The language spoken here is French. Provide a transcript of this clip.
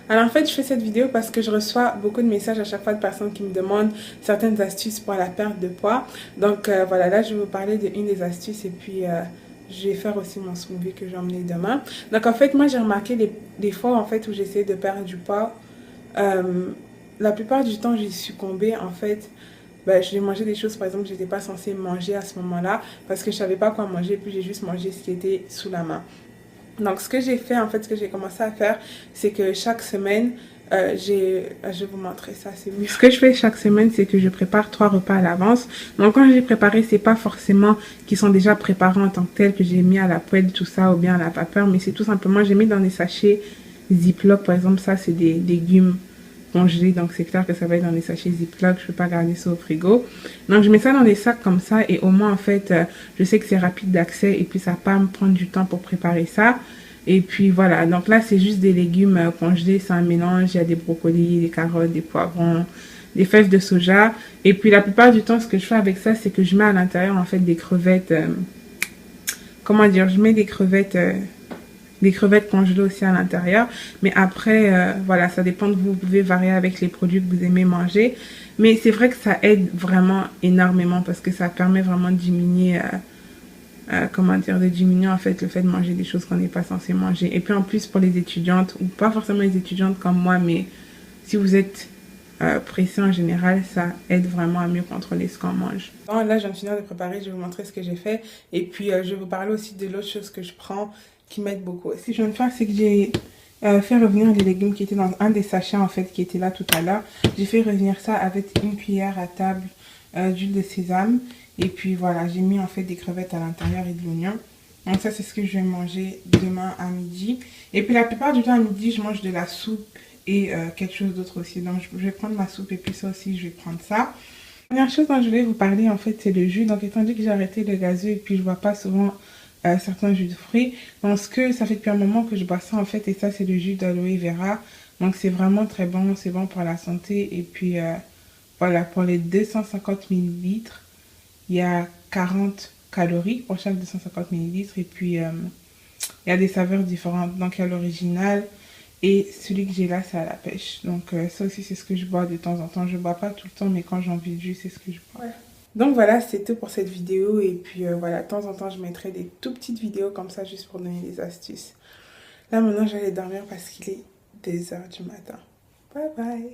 Alors en fait, je fais cette vidéo parce que je reçois beaucoup de messages à chaque fois de personnes qui me demandent certaines astuces pour la perte de poids. Donc voilà, là je vais vous parler d'une des astuces et puis je vais faire aussi mon smoothie que je vais emmener demain. Donc en fait, moi j'ai remarqué les fois en fait où j'essaie de perdre du poids, la plupart du temps j'ai succombé en fait. Ben, je vais manger des choses par exemple que j'étais pas censée manger à ce moment-là parce que je savais pas quoi manger, puis j'ai juste mangé ce qui était sous la main. Donc, ce que j'ai fait, en fait, ce que j'ai commencé à faire, c'est que chaque semaine, je vais vous montrer ça, c'est mieux. Ce que je fais chaque semaine, c'est que je prépare 3 repas à l'avance. Donc, quand j'ai préparé, c'est pas forcément qui sont déjà préparés en tant que tels, que j'ai mis à la poêle, tout ça, ou bien à la vapeur, mais c'est tout simplement, j'ai mis dans des sachets Ziploc, par exemple, ça, c'est des légumes congelés, donc c'est clair que ça va être dans des sachets Ziploc, je peux pas garder ça au frigo. Donc je mets ça dans des sacs comme ça et au moins en fait, je sais que c'est rapide d'accès et puis ça va pas me prendre du temps pour préparer ça. Et puis voilà, donc là c'est juste des légumes congelés, c'est un mélange, il y a des brocolis, des carottes, des poivrons, des fèves de soja. Et puis la plupart du temps, ce que je fais avec ça, c'est que je mets à l'intérieur en fait des crevettes, comment dire, je mets des crevettes congelées aussi à l'intérieur. Mais après, voilà, ça dépend de vous. Vous pouvez varier avec les produits que vous aimez manger. Mais c'est vrai que ça aide vraiment énormément parce que ça permet vraiment de diminuer, comment dire, de diminuer en fait le fait de manger des choses qu'on n'est pas censé manger. Et puis en plus pour les étudiantes, ou pas forcément les étudiantes comme moi, mais si vous êtes pressé en général, ça aide vraiment à mieux contrôler ce qu'on mange. Bon, là, je viens de finir de préparer, je vais vous montrer ce que j'ai fait. Et puis, je vais vous parler aussi de l'autre chose que je prends qui m'aide beaucoup. Ce que je viens de faire, c'est que j'ai fait revenir les légumes qui étaient dans un des sachets, en fait, qui était là tout à l'heure. J'ai fait revenir ça avec une cuillère à table d'huile de sésame. Et puis, voilà, j'ai mis, en fait, des crevettes à l'intérieur et de l'oignon. Donc, ça, c'est ce que je vais manger demain à midi. Et puis, la plupart du temps, à midi, je mange de la soupe et quelque chose d'autre aussi. Donc, je vais prendre ma soupe et puis ça aussi, je vais prendre ça. La première chose dont je voulais vous parler, en fait, c'est le jus. Donc, étant donné que j'ai arrêté le gazeux et puis je vois pas souvent certains jus de fruits, parce que ça fait depuis un moment que je bois ça, en fait, et ça, c'est le jus d'aloe vera. Donc, c'est vraiment très bon. C'est bon pour la santé. Et puis, voilà, pour les 250 millilitres, il y a 40 calories pour chaque 250 millilitres. Et puis, il y a des saveurs différentes. Donc, il y a l'original. Et celui que j'ai là, c'est à la pêche. Donc ça aussi, c'est ce que je bois de temps en temps. Je ne bois pas tout le temps, mais quand j'ai envie de jus, c'est ce que je bois. Ouais. Donc voilà, c'est tout pour cette vidéo. Et puis voilà, de temps en temps, je mettrai des tout petites vidéos comme ça, juste pour donner des astuces. Là, maintenant, j'allais dormir parce qu'il est 2 h du matin. Bye bye.